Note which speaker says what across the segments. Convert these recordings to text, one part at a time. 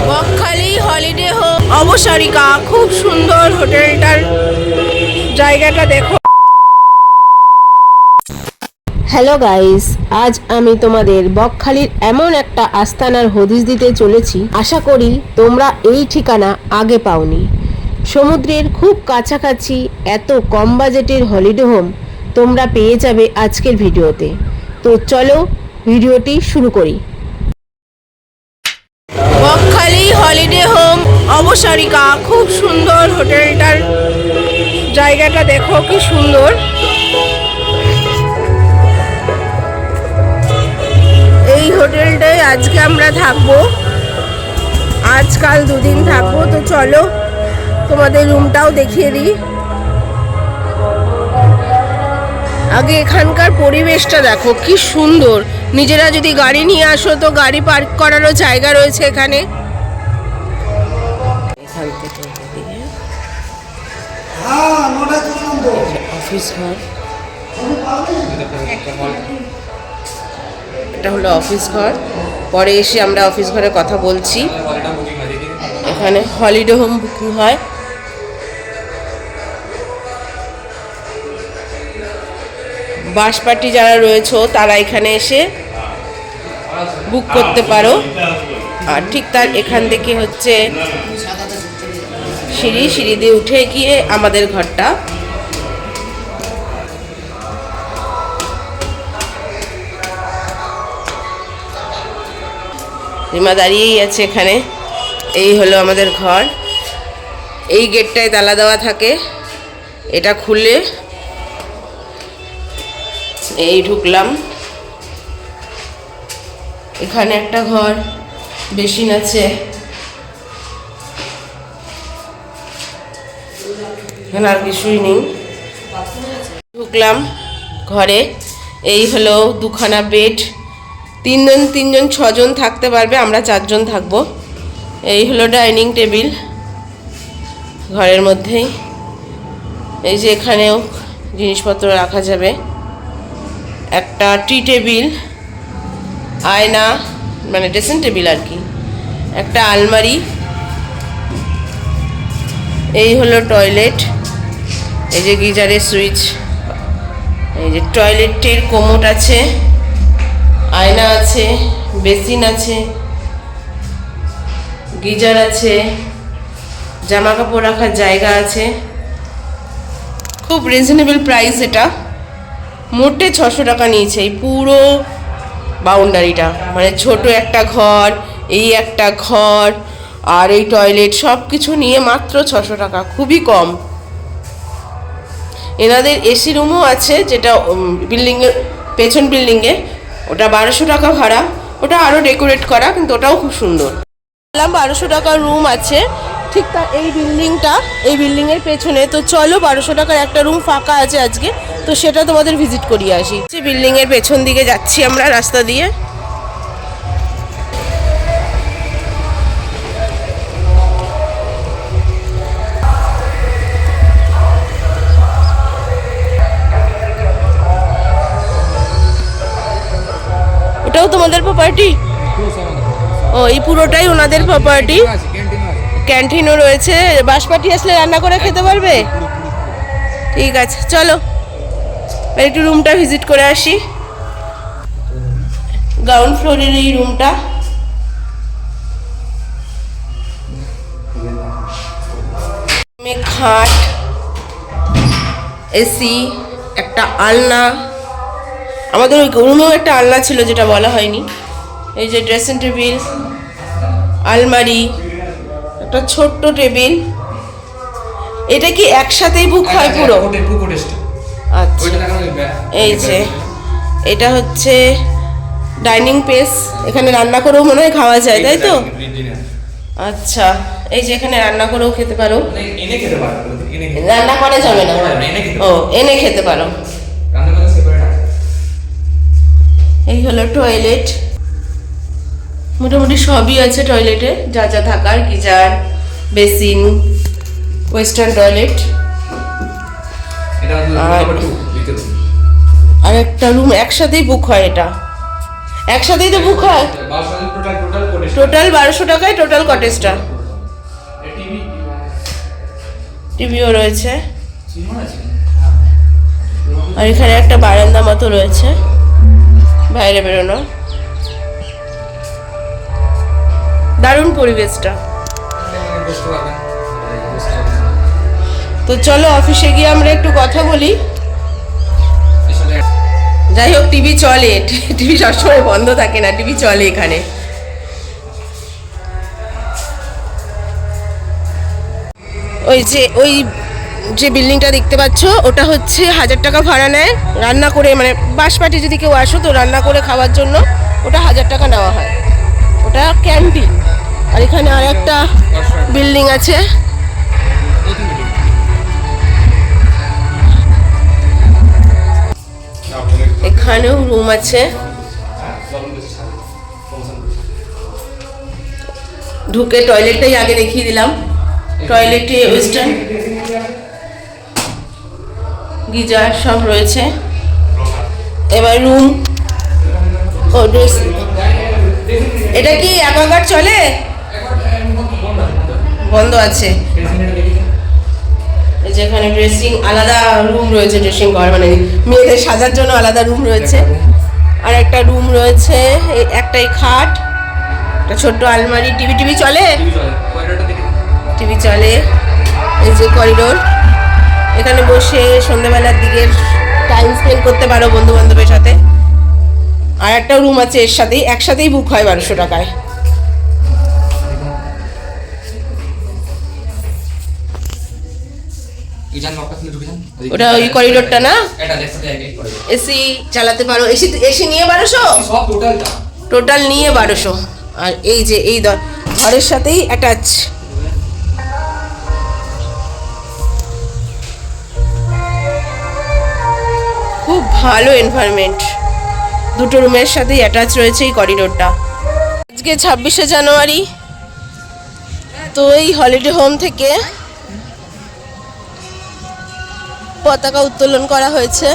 Speaker 1: Bakkhali holiday home অবসরিকা, খুব সুন্দর হোটেলটার জায়গাটা দেখো। হ্যালো গাইস, আজ আমি তোমাদের বকখালির এমন একটা আস্তানার হদিস দিতে চলেছি। আশা করি তোমরা এই ঠিকানা আগে পাওনি। সমুদ্রের খুব কাছাকাছি এত কম বাজেটের হলিডে হোম তোমরা পেয়ে যাবে আজকের ভিডিওতে। তো চলো ভিডিওটি শুরু করি। বকখালি হলিডে হোম অবসরিকা, খুব সুন্দর হোটেলটার জায়গাটা দেখো, কি সুন্দর। এই হোটেলটায় আজকে আমরা থাকবো, আজকাল দুদিন থাকবো। তো চলো তোমাদের রুমটাও দেখিয়ে দিই। আগে এখানকার পরিবেশটা দেখো, কি সুন্দর। নিজেরা যদি গাড়ি নিয়ে আসো তো গাড়ি পার্ক করারও জায়গা রয়েছে এখানে। এখান থেকে অফিস ঘর, এটা হলো অফিস ঘর। পরে এসে আমরা অফিস ঘরে কথা বলছি। এখানে হলিডে হোম বুকিং হয়। বাস পার্টি যারা রয়েছে তারা এখানে এসে বুক করতে পারো। আর ঠিক তার এখান থেকে হচ্ছে সিঁড়ি দিয়ে উঠে গিয়ে আমাদের ঘরটা। রিমা দাঁড়িয়েই আছে এখানে। এই হলো আমাদের ঘর। এই গেটটায় তালা দেওয়া থাকে, এটা খুলে এই ঢুকলাম। এখানে একটা ঘর, বেসিন আছে। এখানে আর কিছুই নেই। ঢুকলাম ঘরে। এই হলো দুখানা বেড, তিনজন 6 জন থাকতে পারবে, আমরা 4 জন থাকবো। এই হলো ডাইনিং টেবিল ঘরের মধ্যেই। এই যে এখানেও জিনিসপত্র রাখা যাবে। একটা টি টেবিল, আয়না মানে ড্রেসিং টেবিল আর কি, একটা আলমারি। এই হলো টয়লেট। এই যে গিজারের সুইচ, এই যে টয়লেটের কোমোড আছে, আয়না আছে, বেসিন আছে, গিজার আছে, জামা কাপড় রাখার জায়গা আছে। খুব রিজনেবল প্রাইস। এটা মোটে 600 টাকা নিয়েছে এই পুরো বাউন্ডারিটা। মানে ছোট একটা ঘর, এই একটা ঘর আর এই টয়লেট সব কিছু নিয়ে মাত্র 600 টাকা, খুবই কম। এনাদের এসি রুমও আছে, যেটা বিল্ডিংয়ের পেছন বিল্ডিংয়ে, ওটা 1200 টাকা ভাড়া। ওটা আরও ডেকোরেট করা, কিন্তু ওটাও খুব সুন্দর। 1200 টাকার রুম আছে ঠিক তা এই বিল্ডিংটা, এই বিল্ডিংয়ের পেছনে। তো চলো 1200 টাকার একটা রুম ফাঁকা আছে আজকে, তো সেটা তোমাদের ভিজিট করিয়ে আসি। বিল্ডিংয়ের পেছন দিকে যাচ্ছি আমরা রাস্তা দিয়ে। ওটাও তোমাদের প্রপার্টি? ও, এই পুরোটাই ওনাদের প্রপার্টি। ক্যান্টিনও রয়েছে, বাস পার্টি আসলে রান্না করে খেতে পারবে। ঠিক আছে, চলো একটু রুমটা ভিজিট করে আসি। গ্রাউন্ড ফ্লোরের এই রুমটা। খাট, এসি, একটা আলনা। আমাদের ওই রুমেও একটা আলনা ছিল যেটা বলা হয়নি। এই যে ড্রেসিং টেবিল, আলমারি, একটা ছোট্ট টেবিল। এটা কি একসাথেই বুক হয় পুরো? আচ্ছা, এই যে এটা হচ্ছে ডাইনিং স্পেস। এখানে রান্না করেও মনে হয় খাওয়া যায়, তাই তো? আচ্ছা, এই যে এখানে রান্না করেও খেতে পারো। রান্না করা যাবে না? ও, এনে খেতে পারো। এই হলো টয়লেট। মোটামুটি সবই আছে টয়লেটে, যা যা থাকার, গিজার, বেসিন, ওয়েস্টার্ন টয়লেট। আর একটা রুম একসাথেই বুক হয় এটা। একসাথেই তো বুক হয়। টোটাল 1200 টাকায় টোটাল কটেজটা। টিভিও রয়েছে আর এখানে একটা বারান্দা মতো রয়েছে বাইরে বেরোনো। দারুণ পরিবেশটা। তো চলো অফিসে গিয়ে আমরা একটু কথা বলি। যাই হোক টিভি চলে, টিভি সবসময় বন্ধ থাকে না, টিভি চলে এখানে। ওই যে বিল্ডিংটা দেখতে পাচ্ছ ওটা হচ্ছে 1000 টাকা ভাড়া নেয় রান্না করে, মানে বাসপাটি যদি কেউ আসো তো রান্না করে খাওয়ার জন্য ওটা 1000 টাকা নেওয়া হয়, ওটা ক্যান্টিন। আর এখানে আর একটা বিল্ডিং আছে, এখানেও রুম আছে। ঢুকে টয়লেটটাই আগে দেখিয়ে দিলাম। টয়লেটে ওয়েস্টার্ন গিজার সব রয়েছে। এবার রুম, ও ড্রেস, এটা কি অ্যাকোয়াগার্ড চলে? বন্ধ আছে। যেখানে ড্রেসিং আলাদা রুম রয়েছে, ড্রেসিং ঘর মানে মেয়েদের সাজার জন্য আলাদা রুম রয়েছে। আর একটা রুম রয়েছে, একটাই খাট, একটা ছোট্ট আলমারি। টিভি চলে, টিভি চলে। এই যে করিডোর, এখানে বসে সন্ধ্যাবেলার দিকে টাইম স্পেন্ড করতে পারো বন্ধু বান্ধবের সাথে। আর একটা রুম আছে এর সাথেই, একসাথেই বুক হয় 1200 টাকায়। ওটা ওই করিডোরটা না, এসি চালাতে পারো। এসি নিয়ে 1200, টোটাল নিয়ে 1200। আর এই যে এই ঘরের সাথেই অ্যাটাচ। খুব ভালো এনভায়রনমেন্ট, দুটো রুমের সাথেই অ্যাটাচ রয়েছে এই করিডোরটা। আজকে 26শে জানুয়ারি, তো এই হলিডে হোম থেকে পতাকা উত্তোলন করা হয়েছে।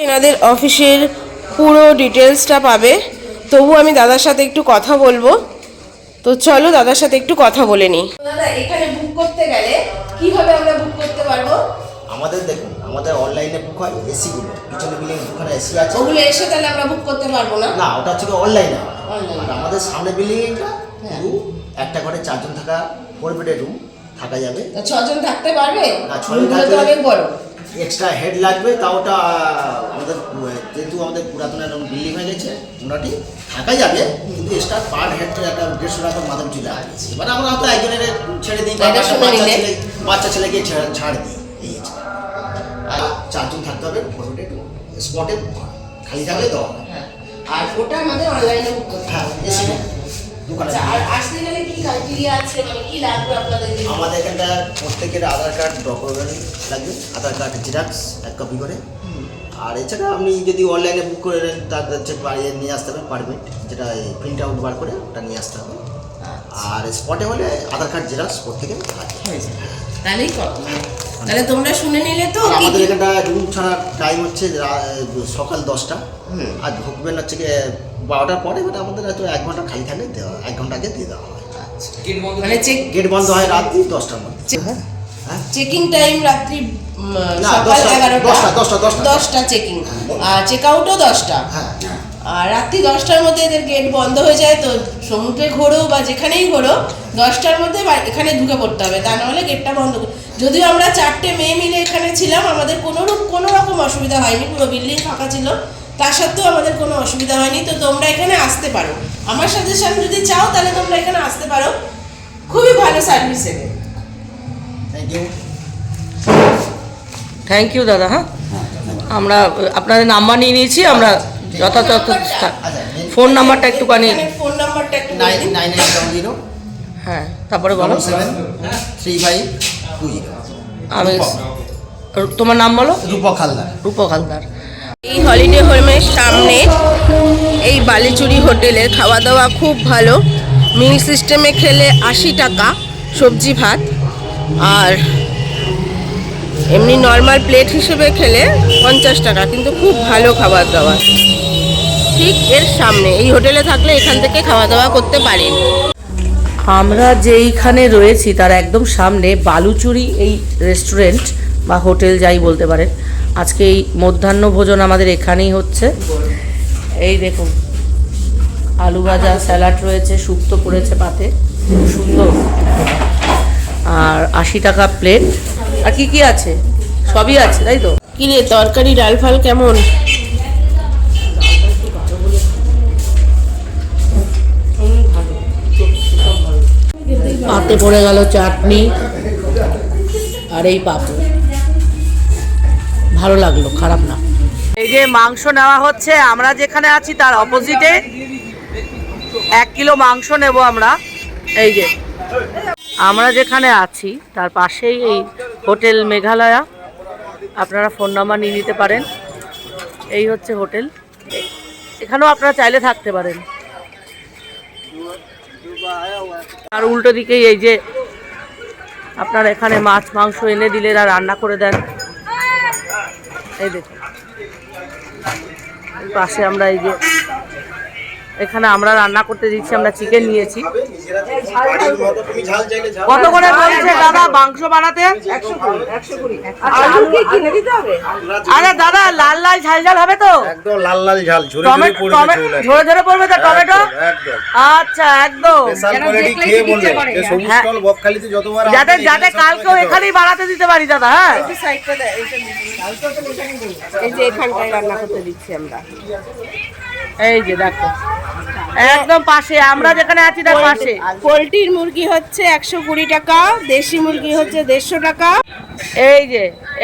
Speaker 1: এনাদের অফিসের পুরো ডিটেলসটা পাবে, তবু আমি দাদার সাথে একটু কথা বলবো। তো চলো দাদার সাথে একটু কথা বলে নিই। দাদা এখানে বুক করতে গেলে কিভাবে আমরা বুক করতে পারবো?
Speaker 2: আমাদের দেখুন, আমাদের অনলাইনে বুক হয় এসি গুলো, পিছনে বিল্ডিং ওখানে এসি আছে,
Speaker 1: ওগুলো এসে তাহলে আমরা বুক করতে পারবো না?
Speaker 2: না, ওটা হচ্ছে অনলাইনে। আর আমাদের সামনে বিল্ডিং এটা রুম, একটা ঘরে 4 জন থাকা, 4 বেডের রুম থাকা যাবে।
Speaker 1: 6 জন থাকতে পারবে?
Speaker 2: না, 6 জন থাকতে
Speaker 1: অনেক বড়,
Speaker 2: এক্সট্রা হেড লাগবে। তা ওটা আমাদের যেহেতু আমাদের পুরাতন একটা বিল্ডিং হয়ে গেছে, মোটামুটি থাকা যাবে, কিন্তু এক্সট্রা পার হেড একটা 150 টাকা মাদাম চলে আসছে। এবার আমরা হয়তো একজনের ছেড়ে দিই, বাচ্চা ছেলেকে ছাড় দিই, এই আছে। আর 4 জন থাকতে হবে, স্পটে খালি থাকলে দেওয়া হয়।
Speaker 1: আর ওটা আমাদের অনলাইনে বুক করতে হবে।
Speaker 2: হ্যাঁ, এসি দোকানে।
Speaker 1: আর আসতে গেলে কি ক্রাইটেরিয়া আছে, মানে কি লাগবে আপনাদের?
Speaker 2: আমাদের এখানটা প্রত্যেকের আধার কার্ড ডকুমেন্ট লাগবে, আধার কার্ড জেরক্স 1 কপি করে। আর এছাড়া আপনি যদি অনলাইনে বুক করে নেন তার হচ্ছে বাড়িয়ে নিয়ে আসতে হবে পারমিট, যেটা প্রিন্ট আউট বার করে ওটা নিয়ে আসতে হবে। আর স্পটে হলে আধার কার্ড জেরক্স প্রত্যেকের লাগে।
Speaker 1: তাহলেই তাহলে তোমরা শুনে নিলে তো।
Speaker 2: আমাদের এখানটা রুম ছাড়া টাইম হচ্ছে সকাল 10টা, আর ঢুকবেন হচ্ছে 12টার পরে। এবার আমাদের হয়তো 1 ঘন্টা খালি থাকলে দেওয়া, 1 ঘন্টা আগে দিয়ে দেওয়া হয়।
Speaker 1: মানে
Speaker 2: গেট বন্ধ হয় রাত্রি 10টার মধ্যে।
Speaker 1: চেকিং টাইম রাত্রি
Speaker 2: না,
Speaker 1: সকাল 11টা,
Speaker 2: 10টা
Speaker 1: চেকিং, আর চেক আউটও 10টা। আর রাত্রি 10টার মধ্যে এদের গেট বন্ধ হয়ে যায়। তো সমুদ্রে ঘোরো বা যেখানেই ঘোরো 10টার মধ্যে এখানে ঢুকে পড়তে হবে, তা নাহলে গেটটা বন্ধ। যদিও আমরা 4টে মেয়ে মিলে এখানে ছিলাম, আমাদের কোনো রকম অসুবিধা হয়নি, পুরো বিল্ডিং ফাঁকা ছিল, তা সত্ত্বেও আমাদের কোনো অসুবিধা হয়নি। তো তোমরা এখানে আসতে পারো, আমার সাজেশন যদি চাও তাহলে তোমরা এখানে আসতে পারো, খুবই ভালো সার্ভিস এদের।
Speaker 3: থ্যাংক ইউ দাদা। হ্যাঁ, আমরা আপনাদের নাম্বার নিয়ে নিয়েছি, আমরা যথাযথ ফোন নাম্বারটা একটুখানি।
Speaker 1: ফোন নাম্বারটা একটু
Speaker 2: 9910,
Speaker 3: হ্যাঁ, তারপরে বলো।
Speaker 2: 73520।
Speaker 3: আমি, তোমার নাম বলো?
Speaker 2: রূপক হালদার।
Speaker 3: রূপক হালদার।
Speaker 1: এই হলিডে হোমের সামনে এই বালিচুরি হোটেলের খাওয়া দাওয়া খুব ভালো। মিল সিস্টেমে খেলে 80 টাকা সবজি ভাত, আর এমনি নর্মাল প্লেট হিসেবে খেলে 50 টাকা, কিন্তু খুব ভালো খাবার দাবার। ঠিক এর সামনে এই হোটেলে থাকলে এখান থেকে খাওয়া দাওয়া করতে পারেন।
Speaker 3: আমরা যেইখানে রয়েছি তার একদম সামনে বালুচুরি এই রেস্টুরেন্ট বা হোটেল যাই বলতে পারেন। আজকে এই মধ্যাহ্ন ভোজন আমাদের এখানেই হচ্ছে। এই দেখুন আলু ভাজা, স্যালাড রয়েছে, শুক্তো পড়েছে পাতে, খুব সুন্দর। আর 80 টাকা প্লেট। আর কি কি আছে? সবই আছে, তাই তো?
Speaker 1: কি রে, তরকারি ডাল ফাল কেমন?
Speaker 3: পাতে পড়ে গেল চাটনি আর এই পাপড়, ভালো লাগলো, খারাপ না। এই যে মাংস নেওয়া হচ্ছে, আমরা যেখানে আছি তার অপোজিটে 1 কিলো মাংস নেব আমরা। এই যে আমরা যেখানে আছি তার পাশেই এই হোটেল মেঘালয়া, আপনারা ফোন নাম্বার নিয়ে নিতে পারেন। এই হচ্ছে হোটেল, এখানেও আপনারা চাইলে থাকতে পারেন। আর উল্টো দিকেই এই যে আপনার এখানে মাছ মাংস এনে দিলে আর রান্না করে দেন। এই দেখুন পাশে আমরা এই যে এখানে আমরা রান্না করতে দিচ্ছি, আমরা চিকেন নিয়েছি। কত করে বলছে দাদা মাংস বানাতে? 120। আরে দাদা লাল লাল ঝাল ঝাল হবে তো?
Speaker 4: একদম লাল লাল ঝাল, ঝরে
Speaker 3: ঝরে পড়বে তো টমেটো?
Speaker 4: একদম
Speaker 3: আচ্ছা একদম,
Speaker 4: স্পেশাল কোয়ালিটি খেয়ে বলে যে সবুজ স্টল বকখালিতে যতবার
Speaker 3: যাতে যাতে কালকেও এখানেই বানাতে দিতে পারি দাদা। হ্যাঁ
Speaker 1: এই যে এখানটায় রান্না করতে দিচ্ছি আমরা।
Speaker 3: এই যে দেখো একদম পাশে, আমরা যেখানে আছি তার পাশে।
Speaker 1: পোলট্রির মুরগি হচ্ছে 120 টাকা, দেশি মুরগি হচ্ছে 150 টাকা।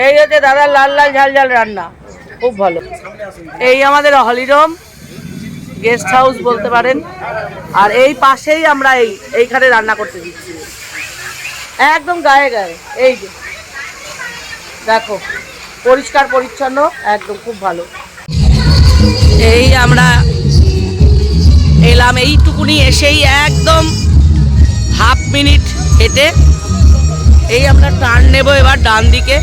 Speaker 3: এই হচ্ছে দাদা লাল লাল ঝাল ঝাল রান্না, খুব ভালো। এই আমাদের হলিডম গেস্ট হাউস বলতে পারেন। আর এই পাশেই আমরা এইখানে রান্না করতে দিচ্ছি, একদম গায়ে গায়ে। এই যে দেখো পরিষ্কার পরিচ্ছন্ন, একদম খুব ভালো। এই আমরা এলাম, এইটুকুনি এসেই একদম হাফ মিনিট হেঁটে এই আমরা টার্ন নেব এবার ডান দিকে।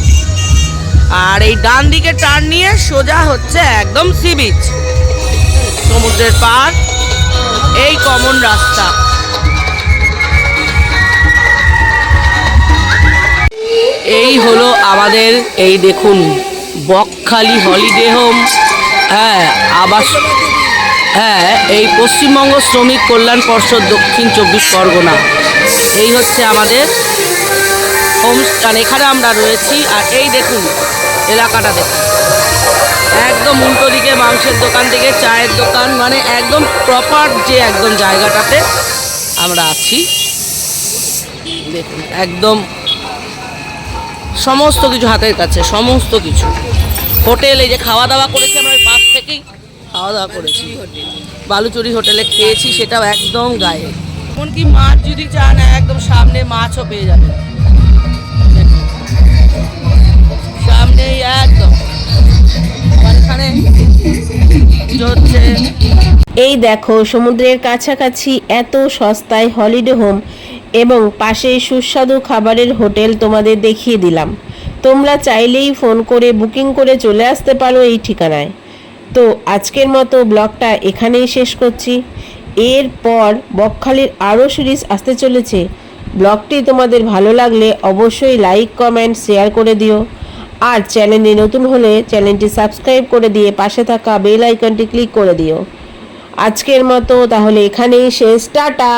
Speaker 3: আর এই ডান দিকে টার্ন নিয়ে সোজা হচ্ছে একদম সি বিচ, সমুদ্রের পার, এই কমন রাস্তা। এই হলো আমাদের, এই দেখুন বকখালি হলিডে হোম। হ্যাঁ আবাস, হ্যাঁ এই পশ্চিমবঙ্গ শ্রমিক কল্যাণ পর্ষদ দক্ষিণ 24 পরগনা। এই হচ্ছে আমাদের হোমস্টান, এখানে আমরা রয়েছি। আর এই দেখুন এলাকাটা দেখুন, একদম উল্টো দিকে মাংসের দোকান থেকে চায়ের দোকান, মানে একদম প্রপার যে একদম জায়গাটাতে আমরা আছি। দেখুন একদম সমস্ত কিছু হাতের কাছে, সমস্ত কিছু। হোটেল, এই যে খাওয়া দাওয়া করেছি আমরা ওই পাশ থেকেই খাওয়া দাওয়া করেছি, বালুচুরি হোটেলে খেয়েছি, সেটাও একদম গায়ে। এমনকি মাছ যদি চান একদম সামনে মাছও পেয়ে যাবেন, সামনেই একদম। এখানে হচ্ছে
Speaker 1: এই দেখো সমুদ্রের কাছাকাছি এত সস্তায় হলিডে হোম এবং পাশেই সুস্বাদু খাবারের হোটেল তোমাদের দেখিয়ে দিলাম। তোমরা চাইলেই ফোন করে বুকিং করে চলে আসতে পারো এই ঠিকানায়। তো আজকের মতো ব্লগটা এখানেই শেষ করছি। এরপর বকখালির আরও সিরিজ আসতে চলেছে। ব্লগটি তোমাদের ভালো লাগলে অবশ্যই লাইক কমেন্ট শেয়ার করে দিও। আর চ্যানেলে নতুন হলে চ্যানেলটি সাবস্ক্রাইব করে দিয়ে পাশে থাকা বেল আইকনটি ক্লিক করে দিও। আজকের মতো তাহলে এখানেই শেষ, টাটা।